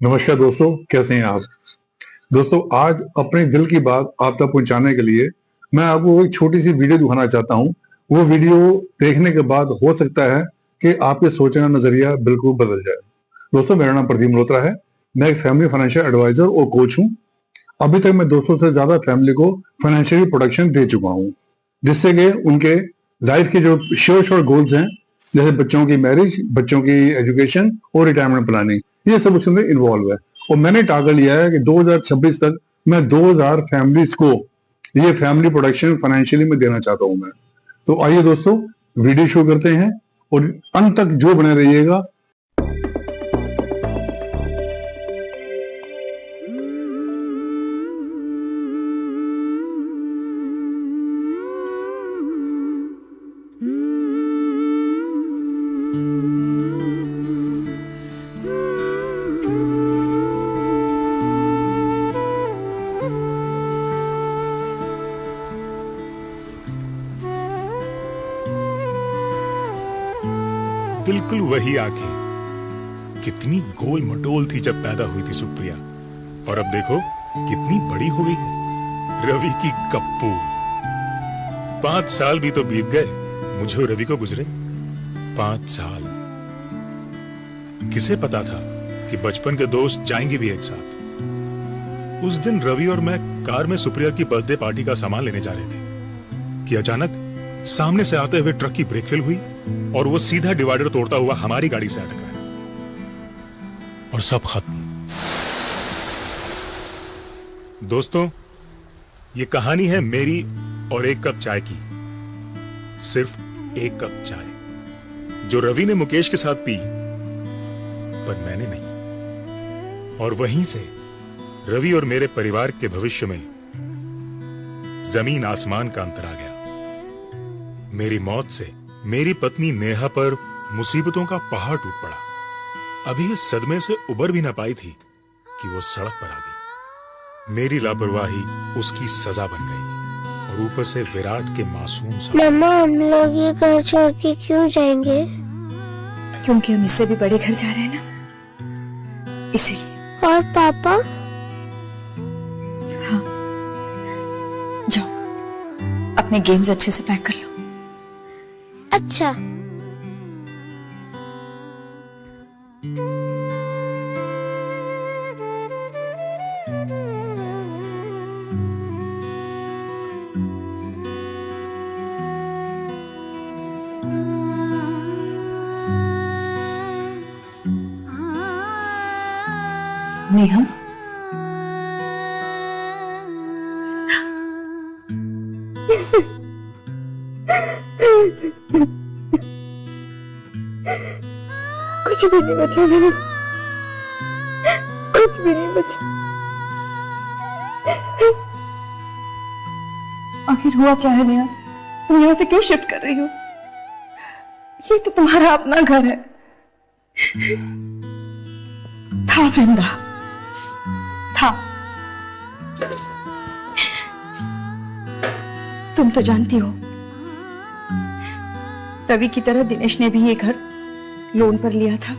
नमस्कार दोस्तों, कैसे हैं आप। दोस्तों, आज अपने दिल की बात आप तक पहुंचाने के लिए मैं आपको एक छोटी सी वीडियो दिखाना चाहता हूं। वो वीडियो देखने के बाद हो सकता है कि आपके सोचने का नजरिया बिल्कुल बदल जाए। दोस्तों, मेरा नाम प्रदीप मल्होत्रा है। मैं एक फैमिली फाइनेंशियल एडवाइजर और कोच हूं। अभी तक मैं 200 से ज्यादा फैमिली को फाइनेंशियली प्रोटेक्शन दे चुका हूं, जिससे कि उनके लाइफ के जो श्योर गोल्स हैं, जैसे बच्चों की मैरिज, बच्चों की एजुकेशन और रिटायरमेंट प्लानिंग, ये सब उसके अंदर इन्वॉल्व है। और मैंने टारगेट लिया है कि 2026 तक मैं 2000 फैमिलीज को ये फैमिली प्रोटेक्शन फाइनेंशियली में देना चाहता हूं मैं। तो आइए दोस्तों, वीडियो शुरू करते हैं और अंत तक जो बने रहिएगा। बिल्कुल वही आंखें, कितनी गोल मटोल थी जब पैदा हुई थी सुप्रिया, और अब देखो कितनी बड़ी हो गई है। रवि की गप्पू। 5 साल भी तो बीत गए मुझे और रवि को गुजरे। 5 साल। किसे पता था कि बचपन के दोस्त जाएंगे भी एक साथ। उस दिन रवि और मैं कार में सुप्रिया की बर्थडे पार्टी का सामान लेने जा रहे थे कि अचानक सामने से आते हुए ट्रक की ब्रेक फेल हुई और वो सीधा डिवाइडर तोड़ता हुआ हमारी गाड़ी से अटका और सब खत्म। दोस्तों, ये कहानी है मेरी और एक कप चाय की। सिर्फ एक कप चाय जो रवि ने मुकेश के साथ पी, पर मैंने नहीं। और वहीं से रवि और मेरे परिवार के भविष्य में जमीन आसमान का अंतर आ गया। मेरी मौत से मेरी पत्नी नेहा पर मुसीबतों का पहाड़ टूट पड़ा। अभी इस सदमे से उबर भी ना पाई थी कि वो सड़क पर आ गई। मेरी लापरवाही उसकी सजा बन गई और ऊपर से विराट के मासूम सा। मम्मा, हम लोग ये घर छोड़ के क्यों जाएंगे? क्योंकि हम इससे भी बड़े घर जा रहे हैं ना, इसीलिए। और पापा? हाँ, जाओ अपने गेम्स अच्छे से पैक कर लो। अच्छा। नेहा, कुछ भी नहीं बचा मेरे, कुछ भी नहीं बचा। आखिर हुआ क्या है नेहा? तुम यहाँ से क्यों शिफ्ट कर रही हो? ये तो तुम्हारा अपना घर है। था वृंदा, था। तुम तो जानती हो, रवि की तरह दिनेश ने भी ये घर लोन पर लिया था,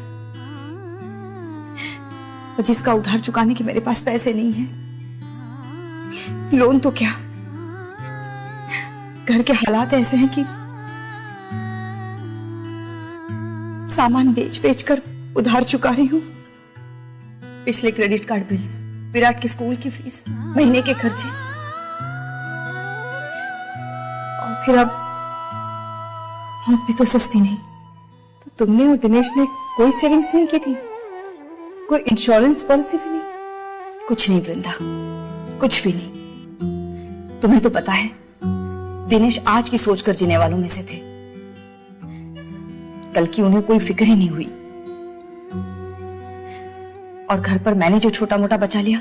और जिसका उधार चुकाने के मेरे पास पैसे नहीं है। लोन तो क्या, घर के हालात ऐसे हैं कि सामान बेच बेच कर उधार चुका रही हूं। पिछले क्रेडिट कार्ड बिल्स, विराट के स्कूल की फीस, महीने के खर्चे, और फिर अब मौत भी तो सस्ती नहीं। तो तुमने और दिनेश ने कोई सेविंग्स नहीं की थी? कोई इंश्योरेंस पॉलिसी भी नहीं? कुछ नहीं वृंदा, कुछ भी नहीं। तुम्हें तो पता है दिनेश आज की सोचकर जीने वालों में से थे। कल की उन्हें कोई फिक्र ही नहीं हुई। और घर पर मैंने जो छोटा मोटा बचा लिया,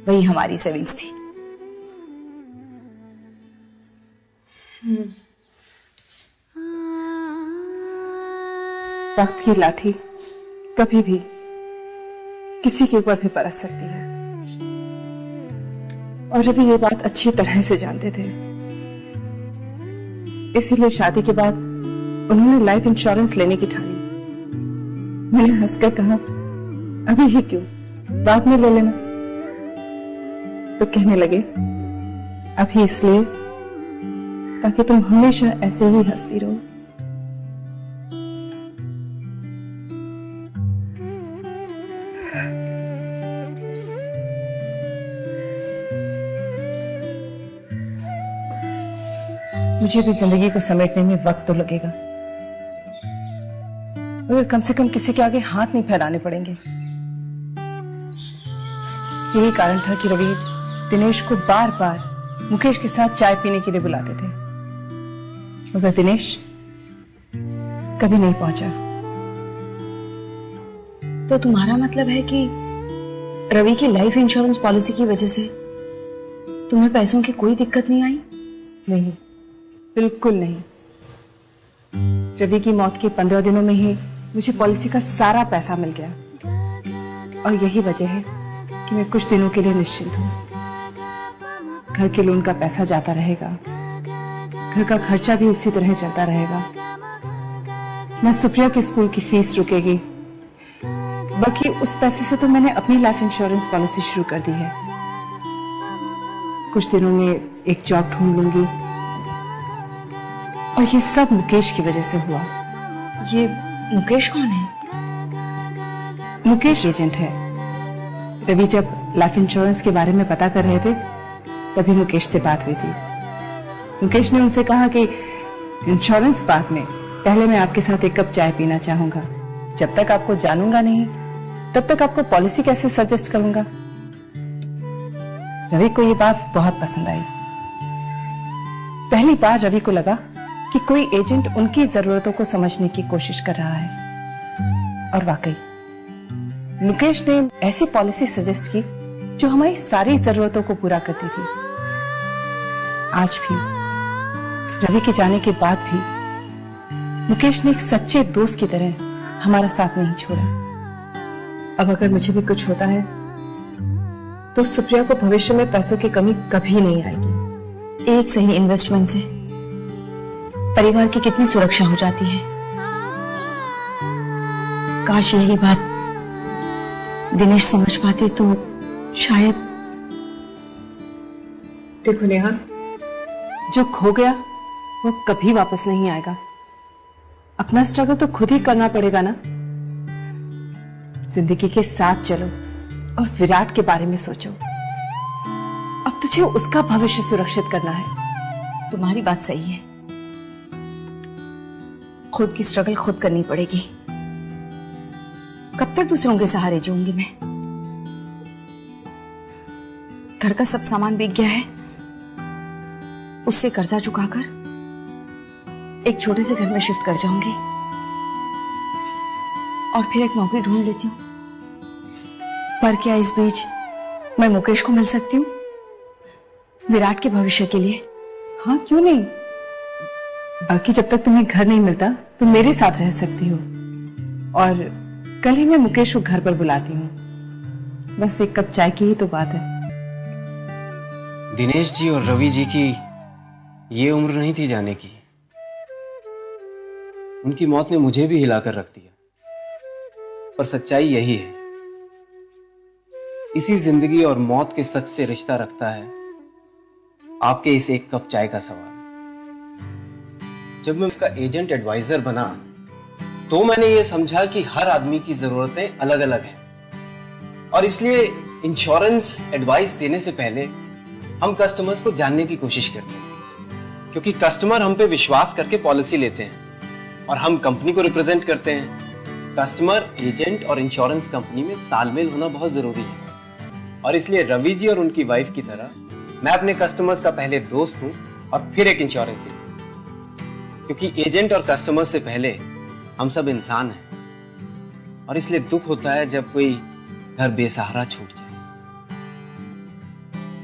वही हमारी सेविंग्स थी। वक्त की लाठी कभी भी किसी के ऊपर भी बरस सकती है, और रवि ये बात अच्छी तरह से जानते थे। इसीलिए शादी के बाद उन्होंने लाइफ इंश्योरेंस लेने की ठानी। मैंने हंसकर कहा अभी ही क्यों, बाद में ले लेना। तो कहने लगे अभी इसलिए ताकि तुम हमेशा ऐसे ही हंसती रहो। मुझे भी जिंदगी को समेटने में वक्त तो लगेगा, मगर कम से कम किसी के आगे हाथ नहीं फैलाने पड़ेंगे। यही कारण था कि रवि दिनेश को बार बार मुकेश के साथ चाय पीने के लिए बुलाते थे, मगर दिनेश कभी नहीं पहुंचा। तो तुम्हारा मतलब है कि रवि की लाइफ इंश्योरेंस पॉलिसी की वजह से तुम्हें पैसों की कोई दिक्कत नहीं आई? नहीं, बिल्कुल नहीं। रवि की मौत के 15 दिनों में ही मुझे पॉलिसी का सारा पैसा मिल गया, और यही वजह है कि मैं कुछ दिनों के लिए निश्चिंत हूँ। घर के लोन का पैसा जाता रहेगा, घर का खर्चा भी उसी तरह चलता रहेगा, ना सुप्रिया के स्कूल की फीस रुकेगी, बल्कि उस पैसे से तो मैंने अपनी लाइफ इंश्योरेंस पॉलिसी शुरू कर दी है। कुछ दिनों में एक जॉब ढूंढ लूंगी, और ये सब मुकेश की वजह से हुआ। ये मुकेश कौन है? मुकेश एजेंट है। रवि जब लाइफ इंश्योरेंस के बारे में पता कर रहे थे तभी मुकेश से बात हुई थी। मुकेश ने उनसे कहा कि इंश्योरेंस बात में पहले मैं आपके साथ एक कप चाय पीना चाहूंगा। जब तक आपको जानूंगा नहीं तब तक आपको पॉलिसी कैसे सजेस्ट करूंगा। रवि को ये बात बहुत पसंद आई। पहली बार रवि को लगा कि कोई एजेंट उनकी जरूरतों को समझने की कोशिश कर रहा है, और वाकई मुकेश ने ऐसी पॉलिसी सजेस्ट की जो हमारी सारी जरूरतों को पूरा करती थी। आज भी रवि के जाने के बाद भी मुकेश ने एक सच्चे दोस्त की तरह हमारा साथ नहीं छोड़ा। अब अगर मुझे भी कुछ होता है तो सुप्रिया को भविष्य में पैसों की कमी कभी नहीं आएगी। एक सही इन्वेस्टमेंट से परिवार की कितनी सुरक्षा हो जाती है। काश यही बात दिनेश समझ पाते तो शायद। देखो नेहा, जो खो गया वो कभी वापस नहीं आएगा। अपना स्ट्रगल तो खुद ही करना पड़ेगा ना। जिंदगी के साथ चलो और विराट के बारे में सोचो। अब तुझे उसका भविष्य सुरक्षित करना है। तुम्हारी बात सही है, खुद की स्ट्रगल खुद करनी पड़ेगी। कब तक दूसरों के सहारे जीऊंगी मैं? घर का सब सामान बिक गया है, उससे कर्जा चुकाकर एक छोटे से घर में शिफ्ट कर जाऊंगी और फिर एक नौकरी ढूंढ लेती हूँ। पर क्या इस बीच मैं मुकेश को मिल सकती हूँ विराट के भविष्य के लिए? हाँ, क्यों नहीं। बल्कि जब तक तुम्हें घर नहीं मिलता तो मेरे साथ रह सकती हो, और कल ही मैं मुकेश को घर पर बुलाती हूँ। बस एक कप चाय की ही तो बात है। दिनेश जी और रवि जी की ये उम्र नहीं थी जाने की। उनकी मौत ने मुझे भी हिलाकर रख दिया, पर सच्चाई यही है। इसी जिंदगी और मौत के सच से रिश्ता रखता है आपके इस एक कप चाय का सवाल। जब मैं उसका एजेंट एडवाइजर बना तो मैंने ये समझा कि हर आदमी की जरूरतें अलग अलग हैं, और इसलिए इंश्योरेंस एडवाइस देने से पहले हम कस्टमर्स को जानने की कोशिश करते हैं, क्योंकि कस्टमर हम पे विश्वास करके पॉलिसी लेते हैं और हम कंपनी को रिप्रेजेंट करते हैं। कस्टमर, एजेंट और इंश्योरेंस कंपनी में तालमेल होना बहुत जरूरी है, और इसलिए रवि जी और उनकी वाइफ की तरह मैं अपने कस्टमर्स का पहले दोस्त हूं और फिर एक इंश्योरेंस एजेंट, क्योंकि एजेंट और कस्टमर्स से पहले हम सब इंसान हैं, और इसलिए दुख होता है जब कोई घर बेसहारा छूट जाए।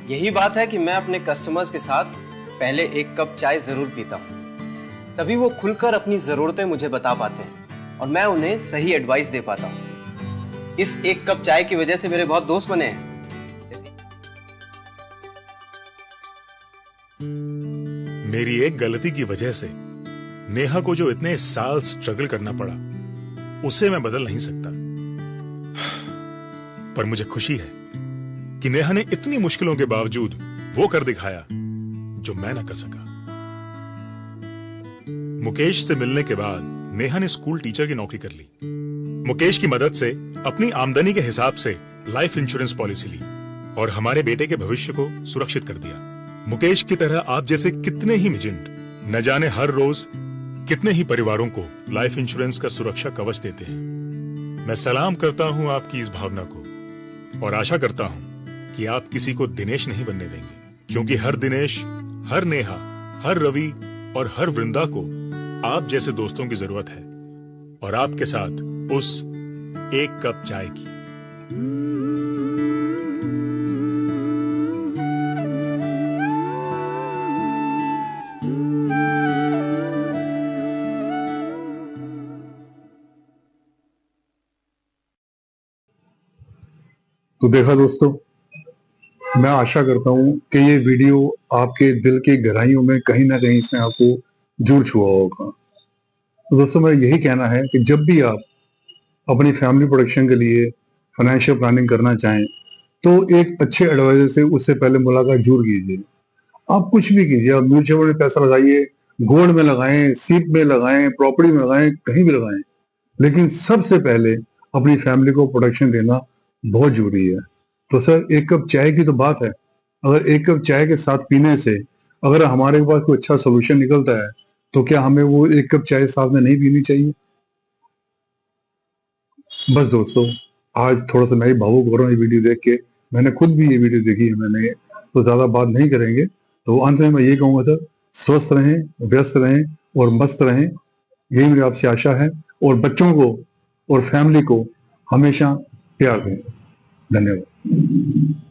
यही बात है कि मैं अपने कस्टमर्स के साथ पहले एक कप चाय जरूर पीता हूं, तभी वो खुलकर अपनी जरूरतें मुझे बता पाते हैं और मैं उन्हें सही एडवाइस दे पाता हूं। इस एक कप चाय की वजह से मेरे बहुत दोस्त बने हैं। मेरी एक गलती की वजह से नेहा को जो इतने साल स्ट्रगल करना पड़ा, उसे मैं बदल नहीं सकता। पर मुझे खुशी है कि नेहा ने इतनी मुश्किलों के बावजूद वो कर दिखाया जो मैं ना कर सका। मुकेश से मिलने के बाद नेहा ने स्कूल टीचर की नौकरी कर ली। मुकेश की मदद से अपनी आमदनी के हिसाब से लाइफ इंश्योरेंस पॉलिसी ली और हमारे बेटे के भविष्य को सुरक्षित कर दिया। मुकेश की तरह आप जैसे कितने ही मिजिंट न जाने हर रोज कितने ही परिवारों को लाइफ इंश्योरेंस का सुरक्षा कवच देते हैं। मैं सलाम करता हूं आपकी इस भावना को और आशा करता हूं कि आप किसी को दिनेश नहीं बनने देंगे, क्योंकि हर दिनेश, हर नेहा, हर रवि और हर वृंदा को आप जैसे दोस्तों की जरूरत है और आपके साथ उस एक कप चाय की। तो देखा दोस्तों, मैं आशा करता हूं कि ये वीडियो आपके दिल की गहराइयों में कहीं ना कहीं इसने आपको जुड़ छुआ होगा। तो दोस्तों, मेरा यही कहना है कि जब भी आप अपनी फैमिली प्रोटेक्शन के लिए फाइनेंशियल प्लानिंग करना चाहें तो एक अच्छे एडवाइजर से उससे पहले मुलाकात जरूर कीजिए। आप कुछ भी कीजिए, आप म्यूचुअल फंड में पैसा लगाइए, गोल्ड में लगाएं, सीप में लगाएं, प्रॉपर्टी में लगाएं, कहीं भी लगाएं, लेकिन सबसे पहले अपनी फैमिली को प्रोटेक्शन देना बहुत जरूरी है। तो सर, एक कप चाय की तो बात है, अगर एक कप चाय के साथ पीने से अगर हमारे पास कोई अच्छा सोल्यूशन निकलता है तो क्या हमें वो एक कप चाय साथ में नहीं पीनी चाहिए? बस दोस्तों, आज थोड़ा सा मैं ही भावुक हो रहा हूँ ये वीडियो देख के। मैंने खुद भी ये वीडियो देखी है मैंने, तो ज्यादा बात नहीं करेंगे। तो अंत में मैं ये कहूंगा सर, स्वस्थ रहें, व्यस्त रहें और मस्त रहें, यही मेरी आपसे आशा है। और बच्चों को और फैमिली को हमेशा प्यार दें। धन्यवाद।